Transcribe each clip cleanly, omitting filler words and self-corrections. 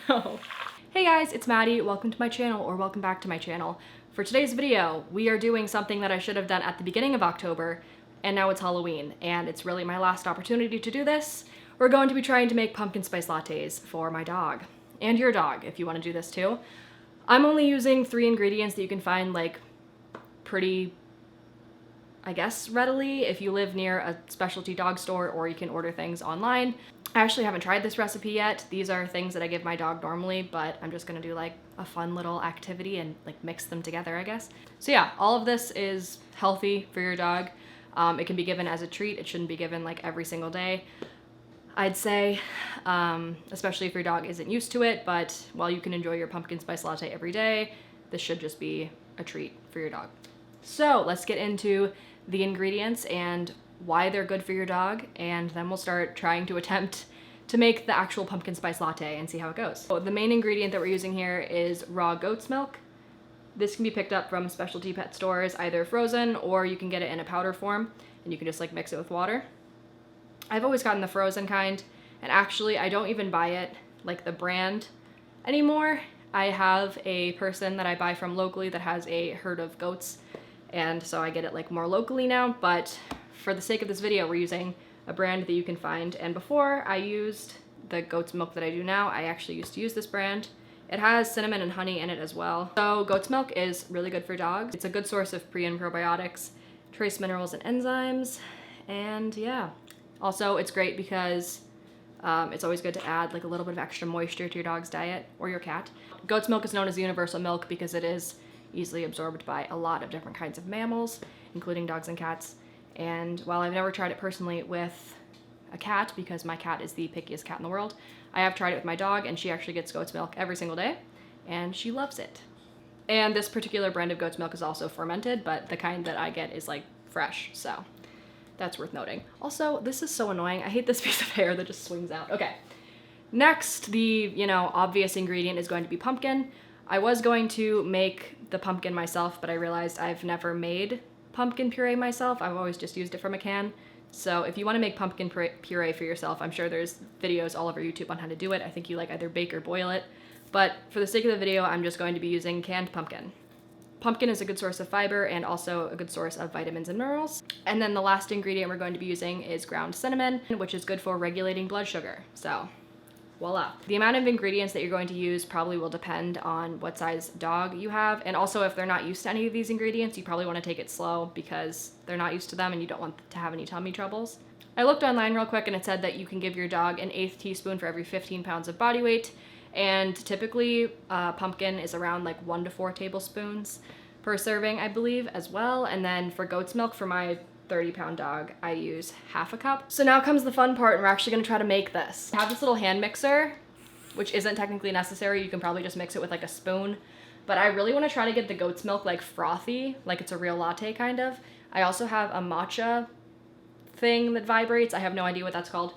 So, hey guys, it's Maddie. Welcome to my channel, or welcome back to my channel. For today's video, we are doing something that I should have done at the beginning of October, and now it's Halloween, and it's really my last opportunity to do this. We're going to be trying to make pumpkin spice lattes for my dog, and your dog, if you want to do this too. I'm only using 3 ingredients that you can find, like, pretty, I guess, readily if you live near a specialty dog store, or you can order things online. I actually haven't tried this recipe yet. These are things that I give my dog normally, but I'm just gonna do like a fun little activity and like mix them together, I guess. So yeah, all of this is healthy for your dog. It can be given as a treat. It shouldn't be given like every single day, I'd say, especially if your dog isn't used to it. But while you can enjoy your pumpkin spice latte every day, this should just be a treat for your dog. So let's get into the ingredients and why they're good for your dog, and then we'll start trying to attempt to make the actual pumpkin spice latte and see how it goes. So the main ingredient that we're using here is raw goat's milk. This can be picked up from specialty pet stores, either frozen or you can get it in a powder form, and you can just like mix it with water. I've always gotten the frozen kind, and actually I don't even buy it like the brand anymore. I have a person that I buy from locally that has a herd of goats, and so I get it like more locally now, but for the sake of this video, we're using a brand that you can find. And before I used the goat's milk that I do now, I actually used to use this brand. It has cinnamon and honey in it as well. So goat's milk is really good for dogs. It's a good source of pre and probiotics, trace minerals and enzymes, and yeah. Also, it's great because it's always good to add like a little bit of extra moisture to your dog's diet or your cat. Goat's milk is known as universal milk because it is easily absorbed by a lot of different kinds of mammals, including dogs and cats. And while I've never tried it personally with a cat, because my cat is the pickiest cat in the world, I have tried it with my dog, and she actually gets goat's milk every single day, and she loves it. And this particular brand of goat's milk is also fermented, but the kind that I get is like fresh, so that's worth noting. Also, this is so annoying. I hate this piece of hair that just swings out. Okay. Next, the, obvious ingredient is going to be pumpkin. I was going to make the pumpkin myself, but I realized I've never made pumpkin puree myself. I've always just used it from a can. So if you want to make pumpkin puree for yourself, I'm sure there's videos all over YouTube on how to do it. I think you like either bake or boil it. But for the sake of the video, I'm just going to be using canned pumpkin. Pumpkin is a good source of fiber and also a good source of vitamins and minerals. And then the last ingredient we're going to be using is ground cinnamon, which is good for regulating blood sugar. So voila. The amount of ingredients that you're going to use probably will depend on what size dog you have, and also if they're not used to any of these ingredients, you probably want to take it slow because they're not used to them and you don't want to have any tummy troubles. I looked online real quick and it said that you can give your dog an 1/8 teaspoon for every 15 pounds of body weight, and typically pumpkin is around like 1 to 4 tablespoons per serving, I believe, as well. And then for goat's milk, for my 30-pound dog, I use 1/2 cup. So now comes the fun part, and we're actually gonna try to make this. I have this little hand mixer, which isn't technically necessary. You can probably just mix it with like a spoon, but I really wanna try to get the goat's milk like frothy, like it's a real latte kind of. I also have a matcha thing that vibrates. I have no idea what that's called,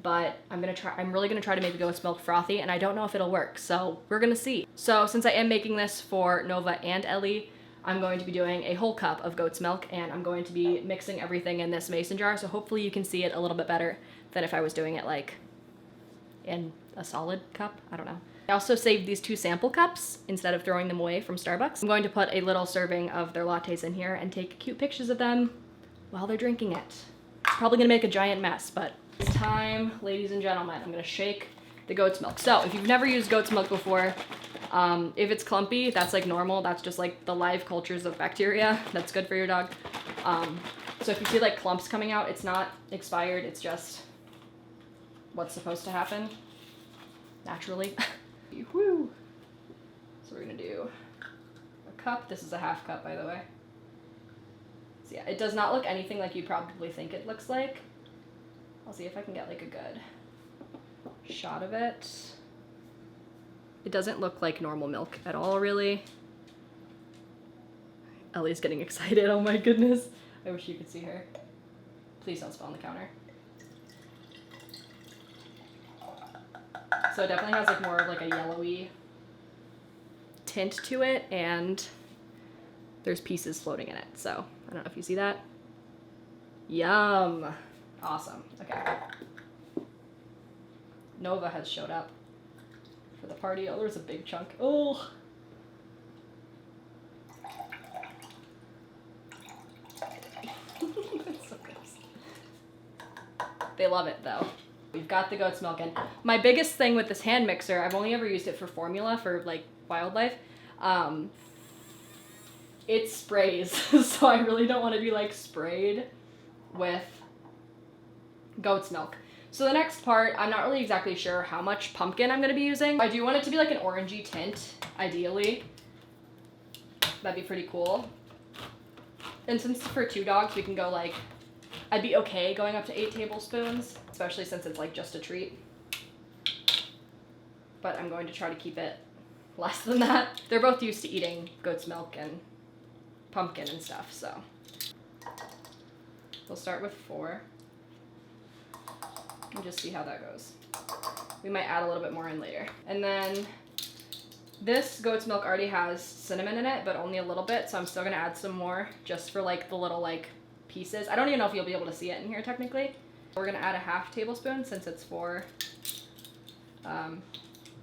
but I'm really gonna try to make the goat's milk frothy, and I don't know if it'll work, so we're gonna see. So since I am making this for Nova and Ellie, I'm going to be doing a whole cup of goat's milk, and I'm going to be mixing everything in this mason jar, so hopefully you can see it a little bit better than if I was doing it like in a solid cup. I don't know. I also saved these 2 sample cups instead of throwing them away from Starbucks. I'm going to put a little serving of their lattes in here and take cute pictures of them while they're drinking it. It's probably gonna make a giant mess, but it's time, ladies and gentlemen. I'm gonna shake the goat's milk. So if you've never used goat's milk before, if it's clumpy, that's like normal. That's just like the live cultures of bacteria. That's good for your dog. So if you see like clumps coming out, it's not expired. It's just what's supposed to happen naturally. Woo. So we're gonna do a cup. This is a 1/2 cup, by the way. So yeah, it does not look anything like you probably think it looks like. I'll see if I can get like a good shot of it. It doesn't look like normal milk at all, really. Ellie's getting excited, oh my goodness. I wish you could see her. Please don't spill on the counter. So it definitely has like more of like a yellowy tint to it, and there's pieces floating in it. So I don't know if you see that. Yum. Awesome. Okay. Nova has showed up for for the party. Oh, there's a big chunk. Oh. That's so gross. They love it though. We've got the goat's milk in. My biggest thing with this hand mixer, I've only ever used it for formula for like wildlife. It sprays, so I really don't want to be like sprayed with goat's milk. So the next part, I'm not really exactly sure how much pumpkin I'm going to be using. I do want it to be like an orangey tint, ideally. That'd be pretty cool. And since for 2 dogs, we can go like, I'd be okay going up to 8 tablespoons, especially since it's like just a treat. But I'm going to try to keep it less than that. They're both used to eating goat's milk and pumpkin and stuff, so. We'll start with 4. And just see how that goes. We might add a little bit more in later. And then this goat's milk already has cinnamon in it, but only a little bit, so I'm still gonna add some more just for like the little like pieces. I don't even know if you'll be able to see it in here technically. We're gonna add a 1/2 tablespoon since it's for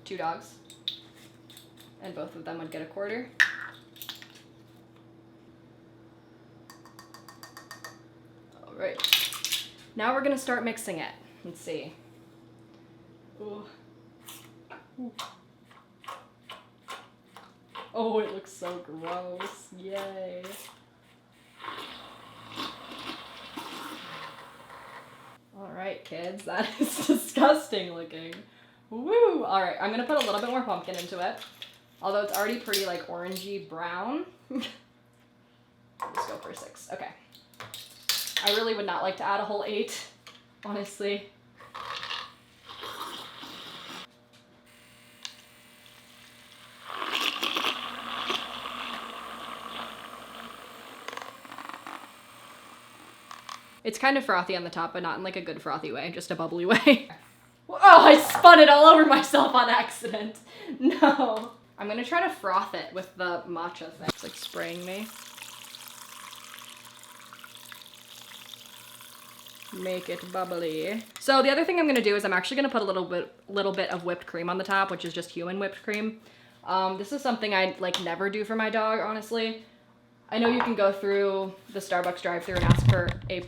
2 dogs. And both of them would get a 1/4. All right. Now we're gonna start mixing it. Let's see. Ooh. Ooh. Oh, it looks so gross. Yay. All right, kids, that is disgusting looking. Woo! All right, I'm gonna put a little bit more pumpkin into it. Although it's already pretty like orangey brown. Let's go for 6, okay. I really would not like to add a whole 8, honestly. It's kind of frothy on the top, but not in like a good frothy way, just a bubbly way. Oh, I spun it all over myself on accident. No. I'm gonna try to froth it with the matcha thing. It's like spraying me. Make it bubbly. So the other thing I'm gonna do is I'm actually gonna put a little bit of whipped cream on the top, which is just human whipped cream. This is something I like never do for my dog, honestly. I know you can go through the Starbucks drive-thru and ask for a...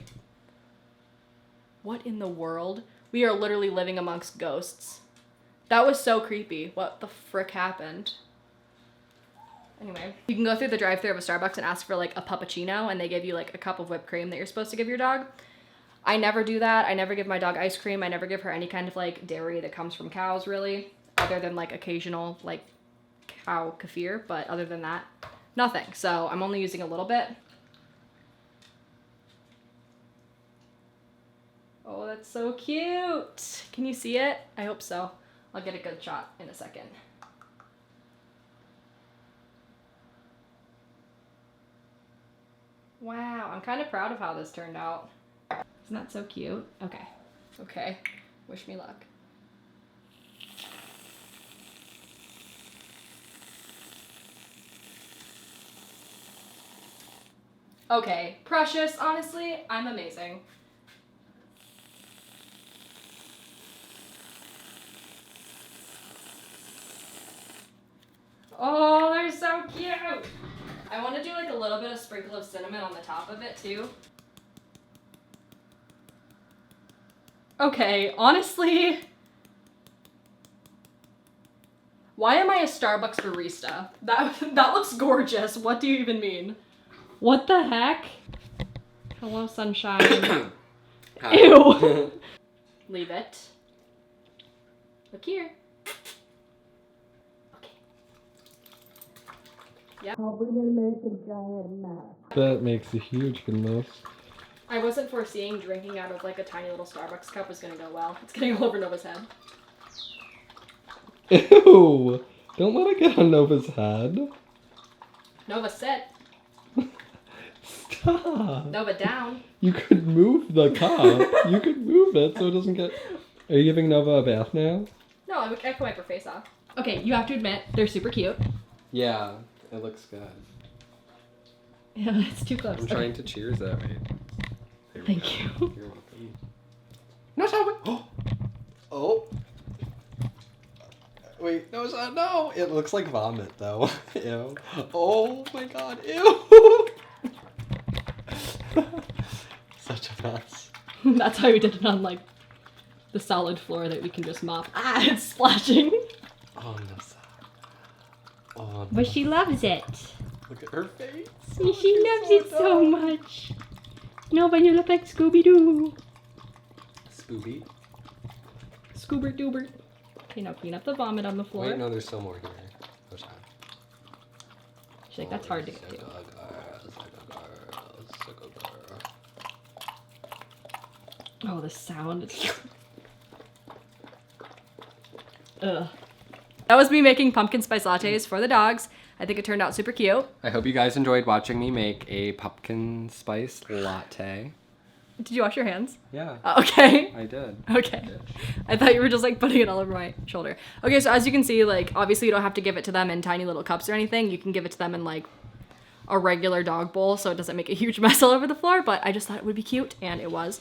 What in the world? We are literally living amongst ghosts. That was so creepy. What the frick happened? Anyway, you can go through the drive-thru of a Starbucks and ask for like a puppuccino, and they give you like a cup of whipped cream that you're supposed to give your dog. I never do that. I never give my dog ice cream. I never give her any kind of like dairy that comes from cows, really, other than like occasional like cow kefir, but other than that, nothing. So I'm only using a little bit. Oh, that's so cute. Can you see it? I hope so. I'll get a good shot in a second. Wow, I'm kind of proud of how this turned out. Isn't that so cute? Okay. Okay. Wish me luck. Okay, precious, honestly, I'm amazing. Oh, they're so cute! I want to do like a little bit of sprinkle of cinnamon on the top of it too. Okay, honestly, why am I a Starbucks barista? That looks gorgeous. What do you even mean? What the heck? Hello, sunshine. Ew. Leave it. Look here. Okay. Yep. Probably gonna make a giant mess. That makes a huge mess. I wasn't foreseeing drinking out of like a tiny little Starbucks cup was gonna go well. It's getting all over Nova's head. Ew! Don't let it get on Nova's head. Nova sit. Stop. Nova down. You could move the cup. You could move it so it doesn't get... Are you giving Nova a bath now? No, I can wipe her face off. Okay, you have to admit, they're super cute. Yeah, it looks good. Yeah, it's too close. I'm trying to cheers at me. Thank you. You're welcome. No, stop it. Oh! Wait, no, no. It looks like vomit, though. Ew. Oh my god, ew. Such a mess. That's why we did it on, like, the solid floor that we can just mop. Ah, it's splashing. Oh, no. Oh, no. But she loves it. Look at her face. See, she loves it so much. No, but you look like Scooby-Doo. Scooby. Scoobert doobert. Okay, now clean up the vomit on the floor. Wait, no, there's still more here. What's that? She's like, that's hard to get to. Oh, the sound. Ugh. That was me making pumpkin spice lattes for the dogs. I think it turned out super cute. I hope you guys enjoyed watching me make a pumpkin spice latte. Did you wash your hands? Yeah. Oh, okay. I did. Okay. I thought you were just like putting it all over my shoulder. Okay, so as you can see, like obviously you don't have to give it to them in tiny little cups or anything. You can give it to them in like a regular dog bowl so it doesn't make a huge mess all over the floor, but I just thought it would be cute and it was.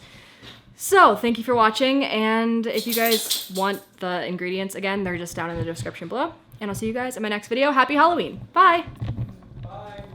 So thank you for watching, and if you guys want the ingredients again, they're just down in the description below. And I'll see you guys in my next video. Happy Halloween. Bye!